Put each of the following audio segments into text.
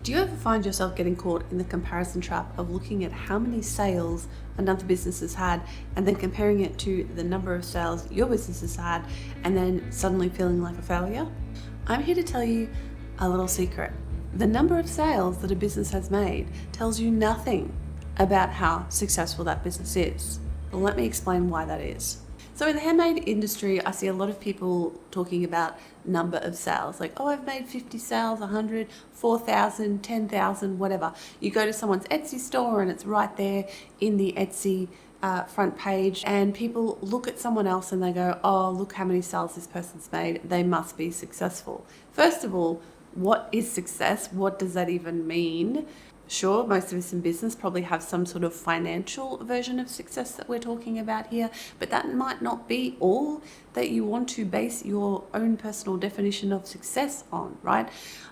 Do you ever find yourself getting caught in the comparison trap of looking at how many sales another business has had and then comparing it to the number of sales your business has had and then suddenly feeling like a failure? I'm here to tell you a little secret. The number of sales that a business has made tells you nothing about how successful that business is. Let me explain why that is. So in the handmade industry, I see a lot of people talking about number of sales, like, oh, I've made 50 sales, 100, 4,000, 10,000, whatever. You go to someone's Etsy store and it's right there in the Etsy front page, and people look at someone else and they go, oh, look how many sales this person's made. They must be successful. First of all, what is success? What does that even mean? Sure, most of us in business probably have some sort of financial version of success that we're talking about here, but that might not be all that you want to base your own personal definition of success on, right?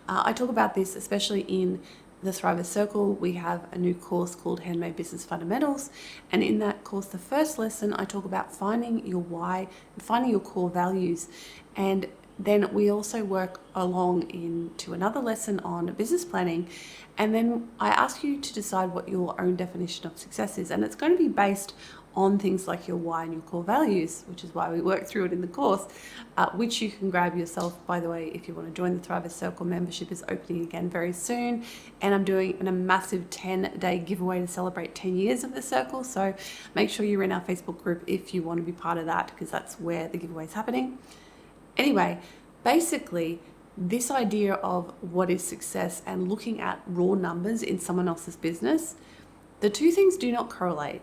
I talk about this especially in the Thriver Circle. We have a new course called Handmade Business Fundamentals, and in that course, the first lesson, I talk about finding your why and finding your core values. And then we also work along into another lesson on business planning. And then I ask you to decide what your own definition of success is. And it's going to be based on things like your why and your core values, which is why we work through it in the course, which you can grab yourself. By the way, if you want to join the Thriver Circle, membership is opening again very soon. And I'm doing a massive 10-day giveaway to celebrate 10 years of the circle. So make sure you're in our Facebook group if you want to be part of that, because that's where the giveaway is happening. Anyway, basically, this idea of what is success and looking at raw numbers in someone else's business, the two things do not correlate.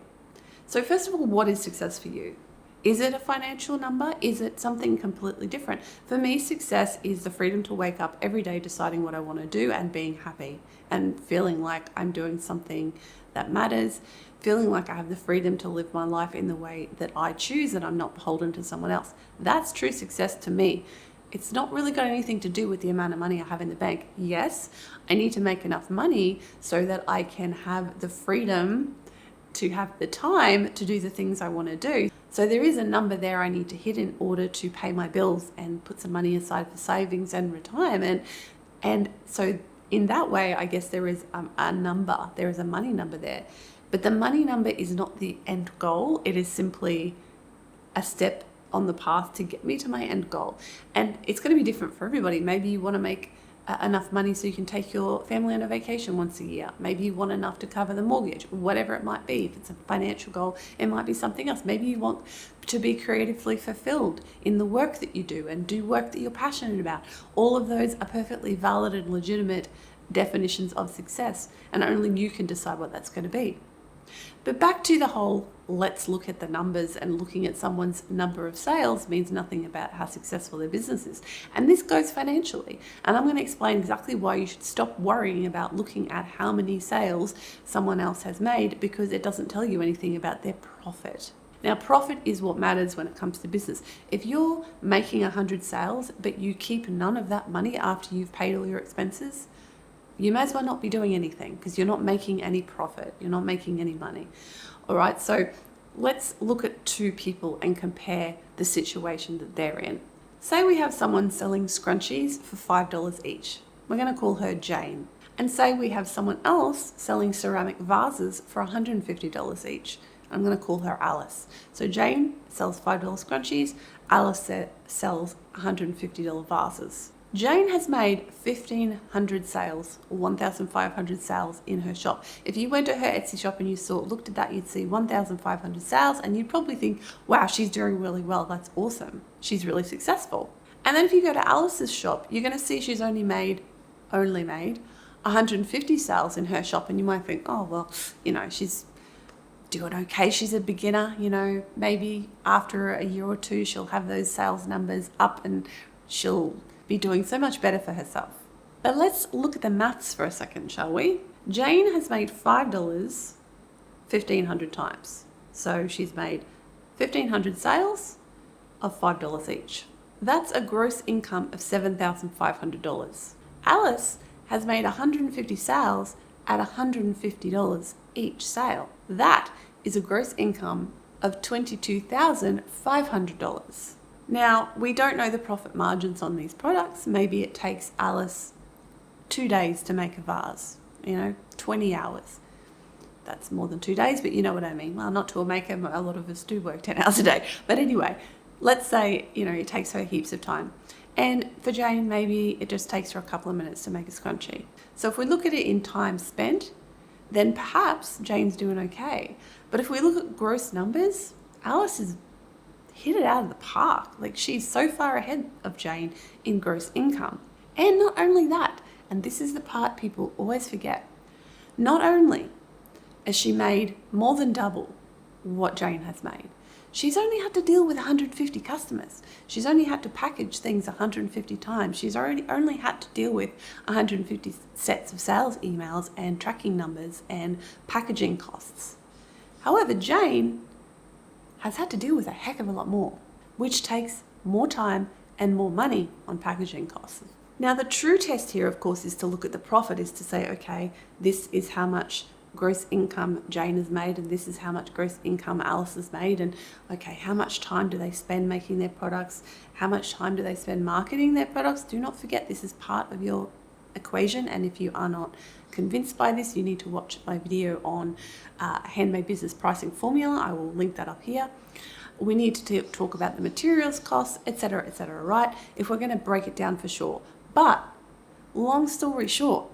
So first of all, what is success for you? Is it a financial number? Is it something completely different? For me, success is the freedom to wake up every day deciding what I want to do and being happy and feeling like I'm doing something that matters, feeling like I have the freedom to live my life in the way that I choose and I'm not beholden to someone else. That's true success to me. It's not really got anything to do with the amount of money I have in the bank. Yes, I need to make enough money so that I can have the freedom to have the time to do the things I want to do. So there is a number there I need to hit in order to pay my bills and put some money aside for savings and retirement. And so in that way, I guess there is a number, there is a money number there. But the money number is not the end goal. It is simply a step on the path to get me to my end goal. And it's going to be different for everybody. Maybe you want to make enough money so you can take your family on a vacation once a year. Maybe you want enough to cover the mortgage, whatever it might be. If it's a financial goal, it might be something else. Maybe you want to be creatively fulfilled in the work that you do and do work that you're passionate about. All of those are perfectly valid and legitimate definitions of success, and only you can decide what that's going to be. But back to the whole, let's look at the numbers, and looking at someone's number of sales means nothing about how successful their business is. And this goes financially. And I'm going to explain exactly why you should stop worrying about looking at how many sales someone else has made, because it doesn't tell you anything about their profit. Now, profit is what matters when it comes to business. If you're making 100 sales, but you keep none of that money after you've paid all your expenses, you may as well not be doing anything, because you're not making any profit. You're not making any money. All right, so let's look at two people and compare the situation that they're in. Say we have someone selling scrunchies for $5 each. We're going to call her Jane. And say we have someone else selling ceramic vases for $150 each. I'm going to call her Alice. So Jane sells $5 scrunchies. Alice sells $150 vases. Jane has made 1,500 sales, or 1,500 sales in her shop. If you went to her Etsy shop and you looked at that, you'd see 1,500 sales, and you'd probably think, wow, she's doing really well. That's awesome. She's really successful. And then if you go to Alice's shop, you're going to see she's only made 150 sales in her shop. And you might think, oh, well, she's doing okay. She's a beginner, maybe after a year or two, she'll have those sales numbers up and she'll be doing so much better for herself. But let's look at the maths for a second, shall we? Jane has made $5 1,500 times. So she's made 1,500 sales of $5 each. That's a gross income of $7,500. Alice has made 150 sales at $150 each sale. That is a gross income of $22,500. Now, we don't know the profit margins on these products. Maybe it takes Alice 2 days to make a vase, 20 hours. That's more than 2 days, but you know what I mean. Well, not to a maker, a lot of us do work 10 hours a day. But anyway, let's say, it takes her heaps of time. And for Jane, maybe it just takes her a couple of minutes to make a scrunchie. So if we look at it in time spent, then perhaps Jane's doing okay. But if we look at gross numbers, Alice has hit it out of the park. Like, she's so far ahead of Jane in gross income. And not only that, and this is the part people always forget, not only has she made more than double what Jane has made, she's only had to deal with 150 customers. She's only had to package things 150 times. She's only had to deal with 150 sets of sales emails and tracking numbers and packaging costs. However, Jane has had to deal with a heck of a lot more, which takes more time and more money on packaging costs. Now, the true test here, of course, is to look at the profit, is to say, okay, this is how much gross income Jane has made, and this is how much gross income Alice has made, and okay, how much time do they spend making their products? How much time do they spend marketing their products? Do not forget, this is part of your equation, and if you are not convinced by this, you need to watch my video on handmade business pricing formula. I will link that up here. We need to talk about the materials costs, etc., right? If we're going to break it down for sure. But long story short,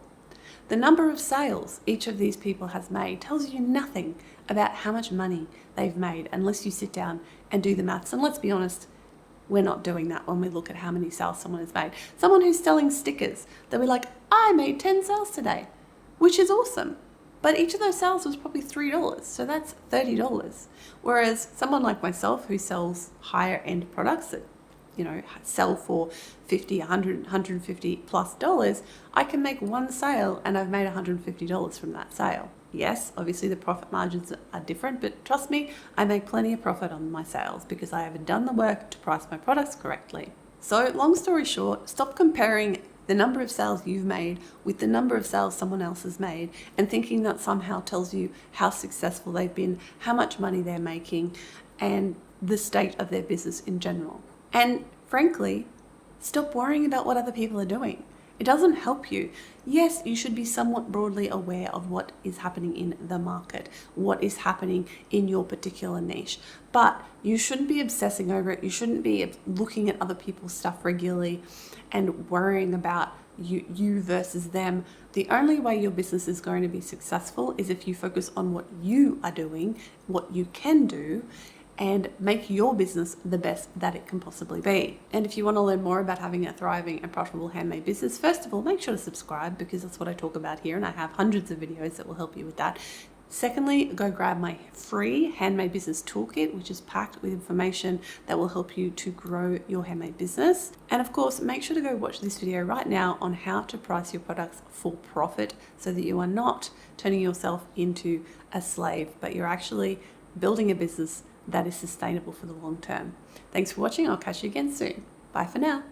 the number of sales each of these people has made tells you nothing about how much money they've made unless you sit down and do the maths. And let's be honest, we're not doing that when we look at how many sales someone has made. Someone who's selling stickers, they'll be like, I made 10 sales today, which is awesome. But each of those sales was probably $3, so that's $30. Whereas someone like myself who sells higher end products that sell for $50, $100, $150 plus dollars, I can make one sale and I've made $150 from that sale. Yes, obviously the profit margins are different, but trust me, I make plenty of profit on my sales because I have done the work to price my products correctly. So long story short, stop comparing the number of sales you've made with the number of sales someone else has made and thinking that somehow tells you how successful they've been, how much money they're making, and the state of their business in general. And frankly, stop worrying about what other people are doing. It doesn't help you. Yes, you should be somewhat broadly aware of what is happening in the market, what is happening in your particular niche, but you shouldn't be obsessing over it. You shouldn't be looking at other people's stuff regularly and worrying about you versus them. The only way your business is going to be successful is if you focus on what you are doing, what you can do, and make your business the best that it can possibly be. And if you want to learn more about having a thriving and profitable handmade business, first of all, make sure to subscribe because that's what I talk about here, and I have hundreds of videos that will help you with that. Secondly, go grab my free handmade business toolkit, which is packed with information that will help you to grow your handmade business. And of course, make sure to go watch this video right now on how to price your products for profit so that you are not turning yourself into a slave, but you're actually building a business that is sustainable for the long term. Thanks for watching. I'll catch you again soon. Bye for now.